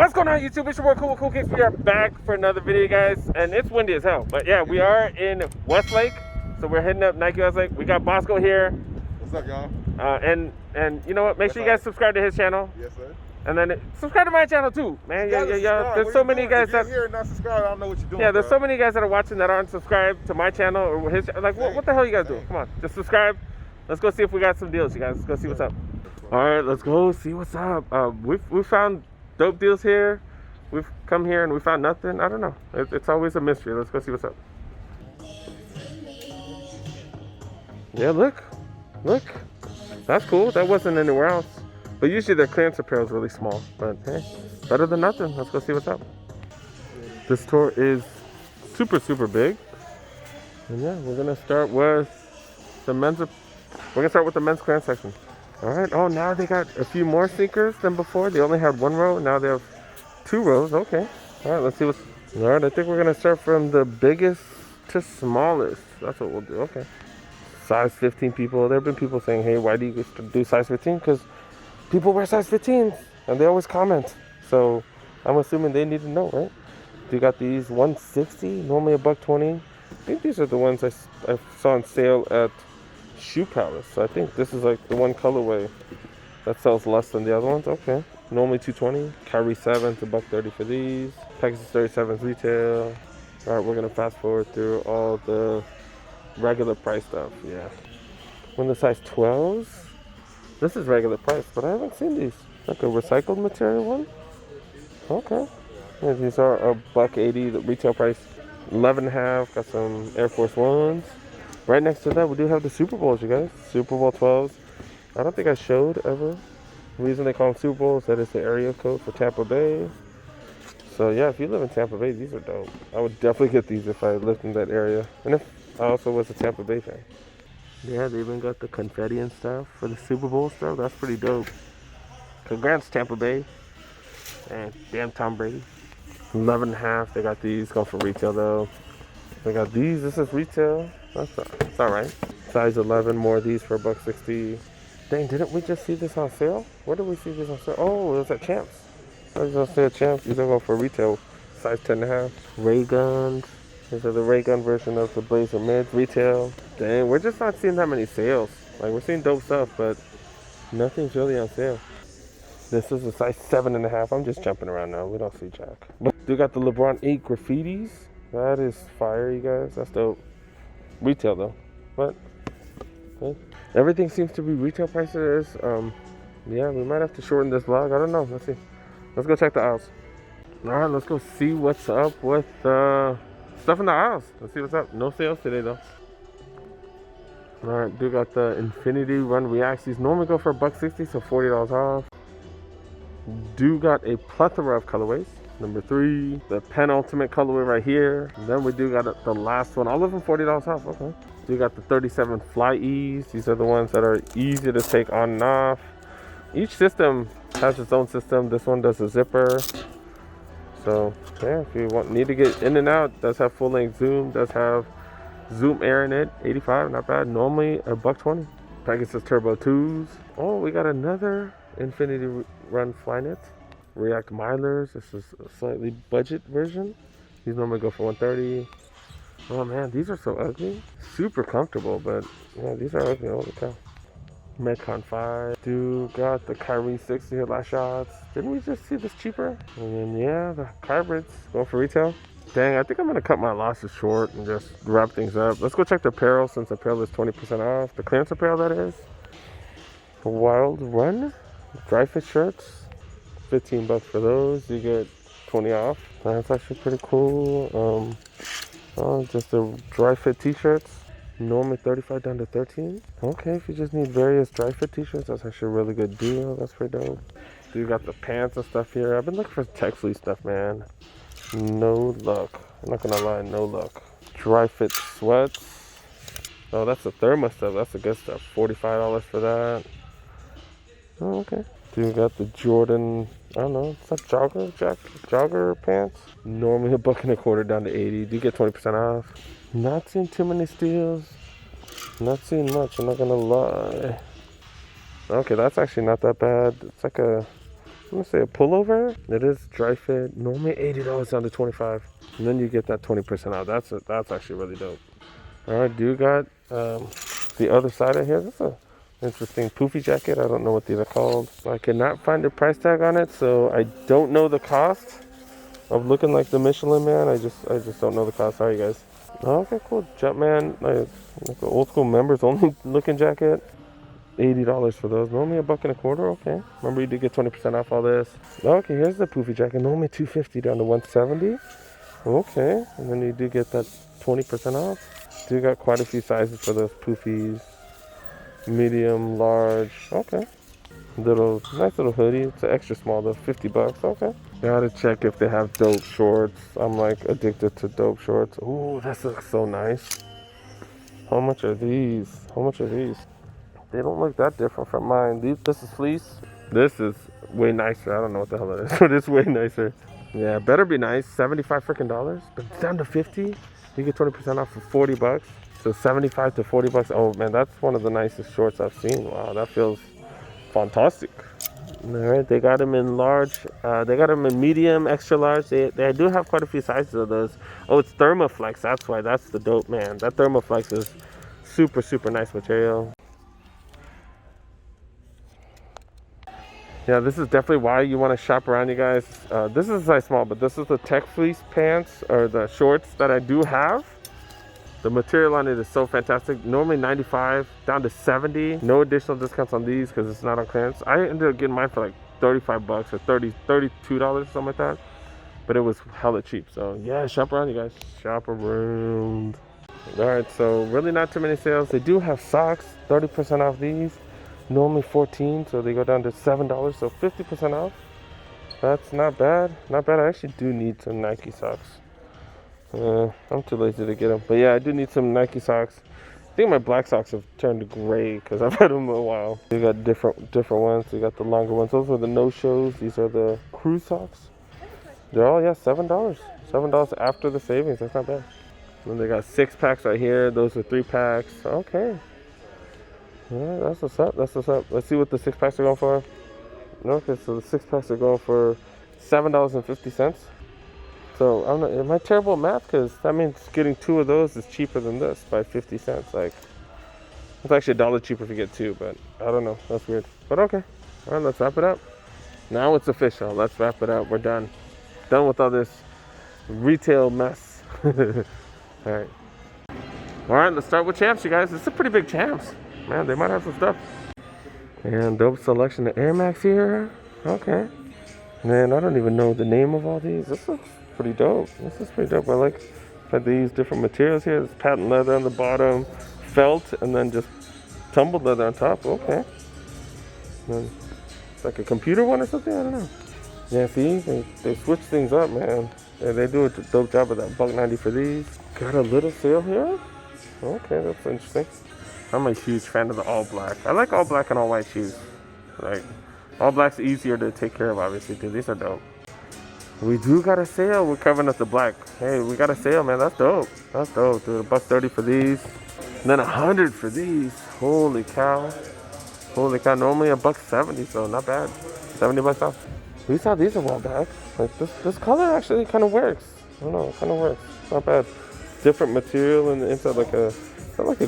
What's going on, YouTube? It's your boy Cool Kicks. We are back for another video, guys, and it's windy as hell. But yeah, we are in Westlake, so we're hitting up Nike Westlake. We got Bossco here. What's up, y'all? And you know what? Make sure you guys subscribe to his channel. Yes, sir. And then subscribe to my channel too, man. Yeah. There's so many guys that here and not subscribed. I don't know what you're doing. Yeah, there's so many guys that are watching that aren't subscribed to my channel or his. Like, what the hell you guys doing? Come on, just subscribe. Let's go see if we got some deals, you guys. Let's go see what's up. All right, let's go see what's up. We found dope deals here. We've come here and we found nothing. I don't know. It's always a mystery. Let's go see what's up. Yeah, look. That's cool. That wasn't anywhere else. But usually their clearance apparel is really small. But hey, better than nothing. Let's go see what's up. This store is super big. And yeah, we're gonna start with the men's. We're gonna start with the men's clearance section. All right. Oh, now they got a few more sneakers than before. They only had one row. Now they have 2 rows. Okay. All right. Let's see what's. All right. I think we're gonna start from the biggest to smallest. That's what we'll do. Okay. Size 15 people. There have been people saying, "Hey, why do you do size 15?" Because people wear size 15s and they always comment. So I'm assuming they need to know, right? You got these 160, normally $120. I think these are the ones I saw on sale at Shoe Palace. So I think this is like the one colorway that sells less than the other ones. Okay. Normally $220. Carry 7s, $130 for these. Pegasus 37s retail. All right, we're gonna fast forward through all the regular price stuff. Yeah. When the size 12s. This is regular price, but I haven't seen these. Like a recycled material one. Okay. Yeah, these are $180, the retail price. 11.5. Got some Air Force Ones. Right next to that, we do have the Super Bowls, you guys. Super Bowl 12s. I don't think I showed ever. The reason they call them Super Bowls, that is the area code for Tampa Bay. So yeah, if you live in Tampa Bay, these are dope. I would definitely get these if I lived in that area. And if I also was a Tampa Bay fan. Yeah, they even got the confetti and stuff for the Super Bowl stuff. That's pretty dope. Congrats, Tampa Bay. And damn Tom Brady. 11.5. They got these going for retail though. They got these. This is retail. That's all right. Size 11. More of these for $160. Dang, didn't we just see this on sale? Where did we see this on sale? Oh, it was at Champs. I was gonna say at Champs. These are going for retail. Size 10.5. Ray guns. These are the ray gun version of the Blazer mids retail. Dang, we're just not seeing that many sales. Like, we're seeing dope stuff, but nothing's really on sale. This is a size 7.5. I'm just jumping around now. We don't see jack. But we got the LeBron 8 graffitis. That is fire, you guys. That's dope. Retail though, but okay. Everything seems to be retail prices. Yeah, we might have to shorten this vlog. I don't know. Let's see. Let's go check the aisles. All right, let's go see what's up with stuff in the aisles. Let's see what's up. No sales today though. All right, do got the Infinity Run Reacts. These normally go for $160, so $40 off. Do got a plethora of colorways. Number 3, the penultimate colorway right here. And then we do got the last one. All of them $40 off. Okay. Do got the 37 Fly E's. These are the ones that are easy to take on and off. Each system has its own system. This one does a zipper. So yeah, if you need to get in and out, does have full length zoom. Does have zoom air in it. 85, not bad. Normally $120. Pegasus Turbo 2s. Oh, we got another Infinity Run Flyknit. React Milers. This is a slightly budget version. These normally go for $130. Oh man, these are so ugly. Super comfortable, but yeah, these are ugly. Holy cow. Metcon 5. Do got the Kyrie 60 here, last shots. Didn't we just see this cheaper? And then yeah, the hybrids going for retail. Dang, I think I'm gonna cut my losses short and just wrap things up. Let's go check the apparel since apparel is 20% off. The clearance apparel, that is. The Wild Run dry fit shirts. $15 for those. You get 20 off. That's actually pretty cool. Just the dry fit t-shirts. Normally $35 down to $13. Okay, if you just need various dry fit t-shirts, that's actually a really good deal. That's pretty dope. You got the pants and stuff here. I've been looking for tech fleece stuff, man. No luck. I'm not gonna lie, no luck. Dry fit sweats. Oh, that's the thermo stuff. That's the good stuff. $45 for that. Oh, okay. You got the Jordan, I don't know, it's like jogger pants. Normally $1.25 down to $80. Do you get 20% off? Not seeing too many steals. Not seeing much, I'm not gonna lie. Okay, that's actually not that bad. It's like a gonna say a pullover. It is dry fit. Normally $80 down to $25. And then you get that 20% out. That's actually really dope. All right, do got the other side of here. That's a interesting poofy jacket. I don't know what these are called. I cannot find the price tag on it, so I don't know the cost of looking like the Michelin Man. I just don't know the cost. Sorry, guys. Okay, cool. Jumpman, like an old school members only looking jacket. $80 for those. Normally $1.25. Okay. Remember, you did get 20% off all this. Okay, here's the poofy jacket. Normally $250 down to $170. Okay, and then you do get that 20% off. You got quite a few sizes for those poofies. Medium, large. Okay. Nice little hoodie. It's an extra small though. $50. Okay. Gotta check if they have dope shorts. I'm like addicted to dope shorts. Ooh, this looks so nice. How much are these? How much are these? They don't look that different from mine. This is fleece. This is way nicer. I don't know what the hell it is, but it's way nicer. Yeah, better be nice. $75 freaking dollars. But it's down to 50. You get 20% off for $40. So 75 to $40. Oh man, that's one of the nicest shorts I've seen. Wow, that feels fantastic. All right, they got them in large. They got them in medium, extra large. They do have quite a few sizes of those. Oh, it's Thermoflex. That's why. That's the dope, man. That Thermoflex is super, super nice material. Yeah, this is definitely why you want to shop around, you guys. This is a size small, but this is the tech fleece pants or the shorts that I do have. The material on it is so fantastic. Normally $95 down to $70. No additional discounts on these because it's not on clearance. I ended up getting mine for like $35 or $32, something like that. But it was hella cheap. So yeah, shop around, you guys. Shop around. All right, so really not too many sales. They do have socks, 30% off these. Normally $14, so they go down to $7, so 50% off. That's not bad. Not bad. I actually do need some Nike socks. I'm too lazy to get them, but yeah, I do need some Nike socks. I think my black socks have turned to gray because I've had them a while. You got different ones. You got the longer ones. Those are the no-shows. These are the crew socks. They're all $7. $7 after the savings. That's not bad. And they got 6-packs right here. Those are 3-packs. Okay. Yeah, that's what's up. That's what's up. Let's see what the 6-packs are going for. Okay, so the 6-packs are going for $7.50. So I don't know. Am I terrible at math? Because that means getting 2 of those is cheaper than this by 50 cents. Like, it's actually $1 cheaper if you get 2, but I don't know. That's weird. But okay. All right, let's wrap it up. Now it's official. Let's wrap it up. We're done. Done with all this retail mess. All right. All right, let's start with champs, you guys. This is a pretty big champs. Man, they might have some stuff. And dope selection of Air Max here. Okay. Man, I don't even know the name of all these. This looks pretty dope. This is pretty dope. I like these different materials here. There's patent leather on the bottom, felt, and then just tumbled leather on top. Okay. And it's like a computer one or something. I don't know. Yeah, see, they switch things up, man. Yeah, they do a dope job of that $1.90 for these. Got a little sale here. Okay, that's interesting. I'm a huge fan of the all black. I like all black and all white shoes. Like, all black's easier to take care of, obviously, too. These are dope. We do got a sale. We're covering up the black. Hey, we got a sale, man. That's dope. That's dope, dude. $1.30 for these. And then $100 for these. Holy cow. Holy cow. Normally $1.70, so not bad. $70 off. We saw these a while back. Like, this color actually kind of works. I don't know. It kind of works. Not bad. Different material in the inside, like a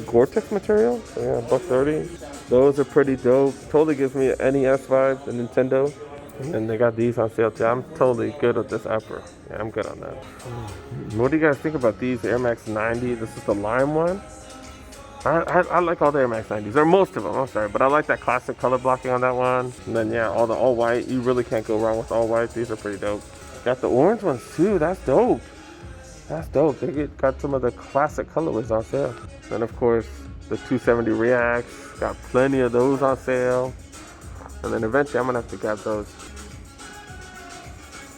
Gore-Tex material. So yeah, $1.30. Those are pretty dope. Totally gives me an NES vibe, the Nintendo. And they got these on sale too. I'm totally good with this upper. Yeah, I'm good on that. What do you guys think about these Air Max 90? This is the lime one. I like all the Air Max 90s, or most of them, I'm sorry. But I like that classic color blocking on that one. And then yeah, all the all white. You really can't go wrong with all white. These are pretty dope. Got the orange ones too. That's dope. That's dope. They got some of the classic colorways on sale. And of course, the 270 Reacts. Got plenty of those on sale. And then eventually I'm gonna have to grab those.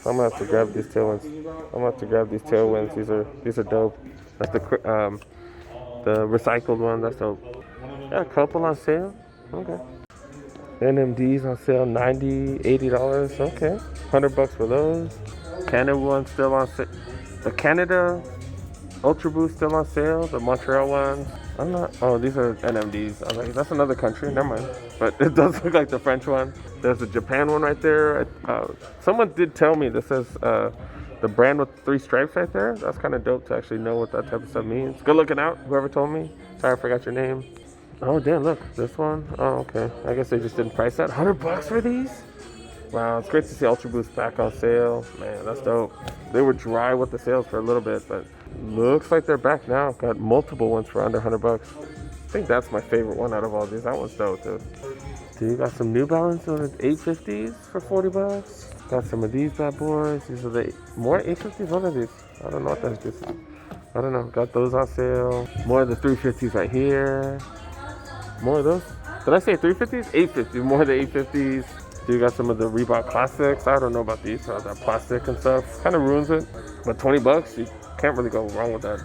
I'm gonna have to grab these tailwinds. These are dope. That's the recycled one. That's dope. Got a couple on sale. Okay. NMDs on sale, $90, $80. Okay. $100 for those. Canada one's still on sale. The Canada Ultra Boost still on sale. The Montreal ones. I'm not. Oh, these are NMDs. I was like, that's another country. Never mind. But it does look like the French one. There's a Japan one right there. Someone did tell me this says the brand with 3 stripes right there. That's kind of dope to actually know what that type of stuff means. Good looking out. Whoever told me. Sorry, I forgot your name. Oh damn! Look, this one. Oh okay. I guess they just didn't price that. $100 for these. Wow, it's great to see Ultra Boost back on sale. Man, that's dope. They were dry with the sales for a little bit, but looks like they're back now. Got multiple ones for under $100. I think that's my favorite one out of all these. That one's dope, dude. Dude, got some New Balance on 850s for $40. Got some of these bad boys. These are the more 850s. What are these? I don't know what the heck this is. I don't know. Got those on sale. More of the 350s right here. More of those. Did I say 350s? 850s. More of the 850s. Dude, got some of the Reebok classics. I don't know about these. That plastic and stuff kind of ruins it. But $20, you can't really go wrong with that.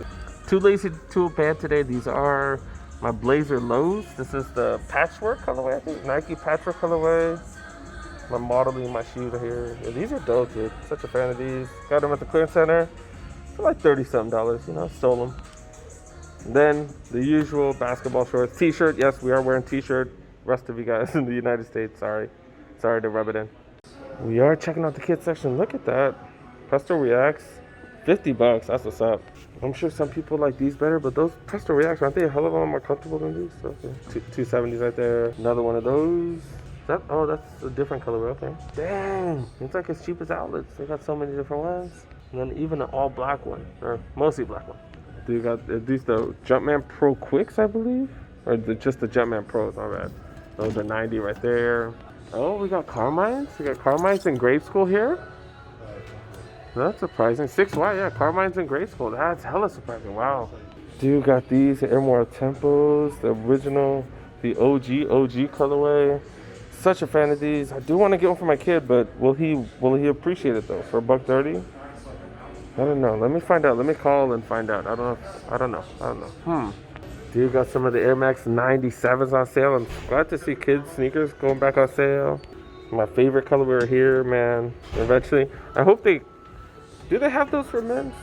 Too lazy to bad today. These are my Blazer lows. This is the patchwork colorway, I think. Nike patchwork colorway. My modeling, my shoes are here. Yeah, these are dope, dude. Such a fan of these. Got them at the clearance center for like $30-something. You know, stole them. And then the usual basketball shorts, t-shirt. Yes, we are wearing t-shirt. Rest of you guys in the United States, sorry to rub it in. We are checking out the kids section. Look at that. Presto Reacts, $50. That's what's up. I'm sure some people like these better, but those Presto Reacts, aren't they a hell of a lot more comfortable than these? Okay. 270s right there. Another one of those. Oh, that's a different color. Okay. Dang. It's like as cheap as outlets. They got so many different ones. And then even an all black one, or mostly black one. Dude, got these the Jumpman Pro Quicks, I believe, or just the Jumpman Pros. All right. Those are 90 right there. Oh, we got Carmines. We got Carmines in grade school here. That's surprising. 6Y, yeah, Carmines in grade school. That's hella surprising. Wow. Dude, got these Air More Tempos, the original, the OG colorway. Such a fan of these. I do want to get one for my kid, but will he appreciate it though? For $130? I don't know. Let me find out. Let me call and find out. I don't know. Dude, got some of the Air Max 97s on sale. I'm glad to see kids sneakers going back on sale. My favorite colorway here, man. Eventually, I hope do they have those for men's?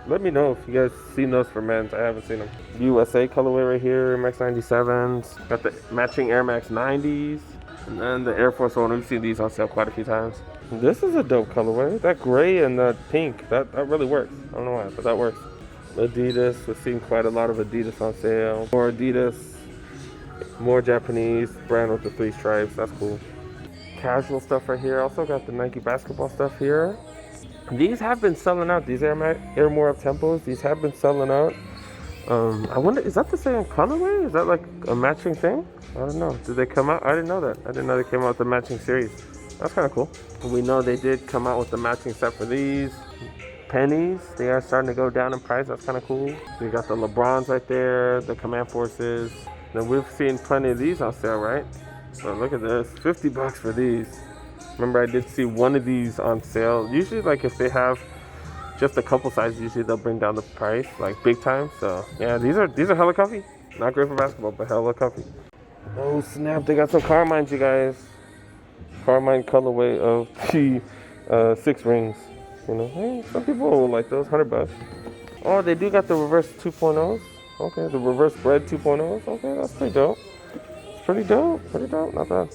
Let me know if you guys seen those for men's. I haven't seen them. USA colorway right here, Air Max 97s. Got the matching Air Max 90s. And then the Air Force One. We've seen these on sale quite a few times. This is a dope colorway. That gray and that pink, that really works. I don't know why, but that works. Adidas, we've seen quite a lot of Adidas on sale. More Adidas, more Japanese brand with the 3 stripes. That's cool. Casual stuff right here. Also got the Nike basketball stuff here. These have been selling out. These Air More Up Tempos. These have been selling out. I wonder, is that the same colorway? Is that like a matching thing? I don't know. Did they come out? I didn't know that. I didn't know they came out with the matching series. That's kind of cool. We know they did come out with the matching set for these. Pennies, they are starting to go down in price. That's kind of cool. We got the LeBrons right there, the Command Forces. Then we've seen plenty of these on sale, right? So look at this, $50 for these. Remember, I did see one of these on sale. Usually, like if they have just a couple sizes, usually they'll bring down the price, like big time. So yeah, these are hella comfy. Not great for basketball, but hella comfy. Oh snap! They got some Carmines, you guys. Carmine colorway of the 6 rings. You know, hey, some people will like those. $100. Oh, they do got the reverse 2.0s. Okay, the reverse bread 2.0s. Okay, that's pretty dope. Pretty dope. Not bad.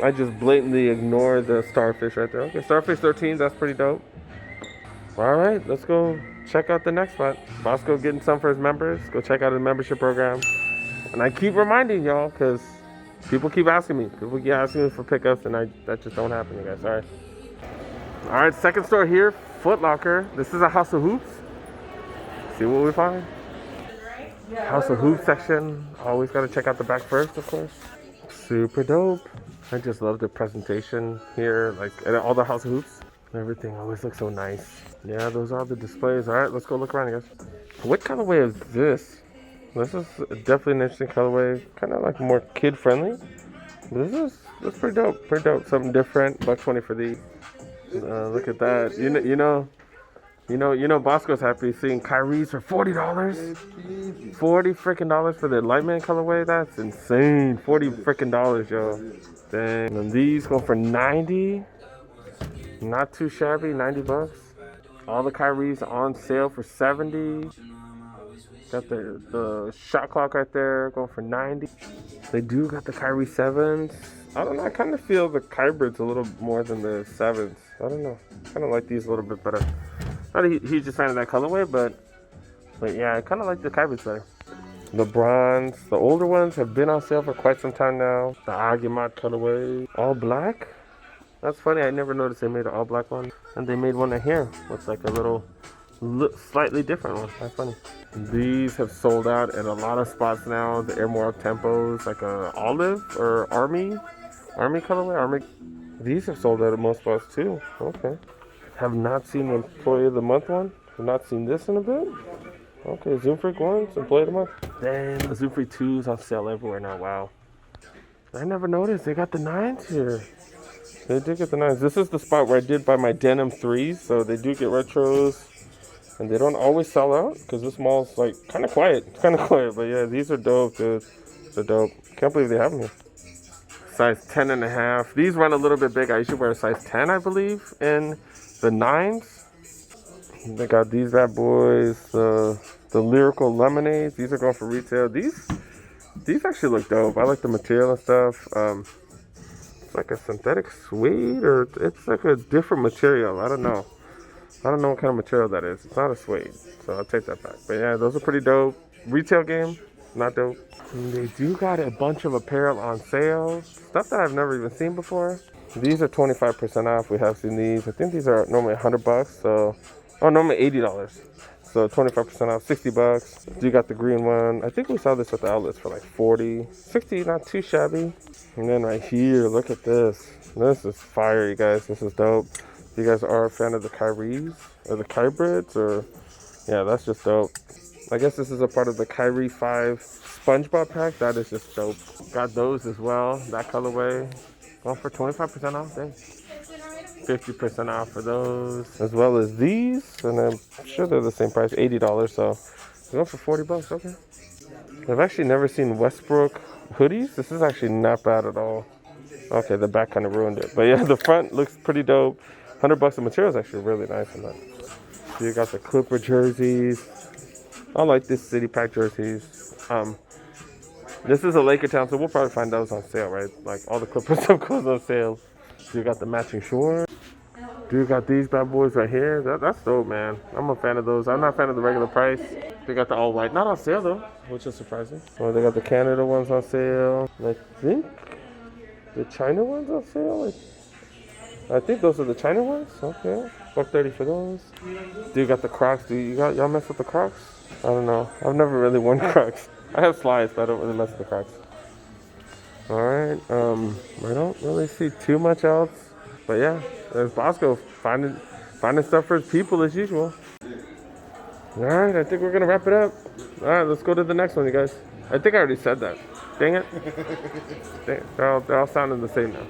I just blatantly ignored the starfish right there. Okay, starfish 13s. That's pretty dope. All right, let's go check out the next spot. Bossco getting some for his members. Go check out his membership program. And I keep reminding y'all because people keep asking me. People keep asking me for pickups, and that just don't happen, you guys. Sorry. All right, second store here, Foot Locker. This is a House of Hoops. See what we find. House of Hoops section. Always got to check out the back first, of course. Super dope. I just love the presentation here, like and all the House of Hoops. Everything always looks so nice. Yeah, those are the displays. All right, let's go look around, guys. What colorway is this? This is definitely an interesting colorway. Kind of like more kid-friendly. That's pretty dope. Something different. $120 for these. Look at that. You know, Bossco's happy seeing Kyrie's for $40. $40 freaking for the Lightman colorway. That's insane. $40 freaking, yo. Dang. And these go for $90. Not too shabby. $90. All the Kyrie's on sale for $70. Got the shot clock right there going for 90. They do got the Kyrie 7s. I don't know. I kind of feel the hybrids a little more than the 7s. I don't know. Kind of like these a little bit better. Not a huge fan of that colorway, but yeah, I kind of like the hybrids better. The bronze, the older ones have been on sale for quite some time now. The Agimat colorway, all black. That's funny. I never noticed they made an all black one, and they made one right here with like a little slightly different one. That's funny. These have sold out at a lot of spots now. The Air More Tempos, like a olive or army colorway. These have sold out at most spots too. Okay. Have not seen the Employee of the Month one. Have not seen this in a bit. Okay, Zoom Freak ones, Employee of the Month. Dang, the Zoom Freak 2s on sale everywhere now. Wow. I never noticed. They got the 9s here. They did get the 9s. This is the spot where I did buy my denim 3s. So they do get retros. And they don't always sell out because this mall's like kind of quiet. It's kind of quiet. But yeah, these are dope, dude. They're dope. Can't believe they have them here. Size 10.5. These run a little bit big. I usually wear a size 10, I believe, in the 9s. They got these bad boys, the Lyrical Lemonades. These are going for retail. These actually look dope. I like the material and stuff. It's like a synthetic suede, or it's like a different material. I don't know what kind of material that is. It's not a suede, so I'll take that back. But yeah, those are pretty dope. Retail game, not dope. And they do got a bunch of apparel on sale. Stuff that I've never even seen before. These are 25% off. We have seen these. I think these are normally $100, so... Oh, normally $80. So 25% off, $60. You got the green one. I think we saw this at the outlets for like 40. 60, not too shabby. And then right here, look at this. This is fire, you guys. This is dope. If you guys are a fan of the Kyries or the Kybrids, or yeah, that's just dope. I guess this is a part of the Kyrie 5 SpongeBob pack. That is just dope. Got those as well. That colorway. Going for 25% off. Dang. 50% off for those, as well as these, and I'm sure they're the same price, $80. So they're going for $40. Okay. I've actually never seen Westbrook hoodies. This is actually not bad at all. Okay, the back kind of ruined it, but yeah, the front looks pretty dope. $100. The material is actually really nice on that. So you got the Clipper jerseys. I like this City Pack jerseys. This is a Laker town, so we'll probably find those on sale, right? Like all the Clipper stuff goes on sale. So you got the matching shorts. Dude got these bad boys right here. That's dope, man. I'm a fan of those. I'm not a fan of the regular price. They got the all white. Not on sale, though, which is surprising. Oh, they got the Canada ones on sale. I think the China ones on sale. I think those are the China ones. Okay. $130 for those. Dude got the Crocs. Dude, y'all mess with the Crocs? I don't know. I've never really worn Crocs. I have slides, but I don't really mess with the Crocs. Alright. I don't really see too much else. But yeah, there's Bossco finding stuff for his people as usual. Alright, I think we're gonna wrap it up. Alright, let's go to the next one, you guys. I think I already said that. Dang it. They're all sounding the same now.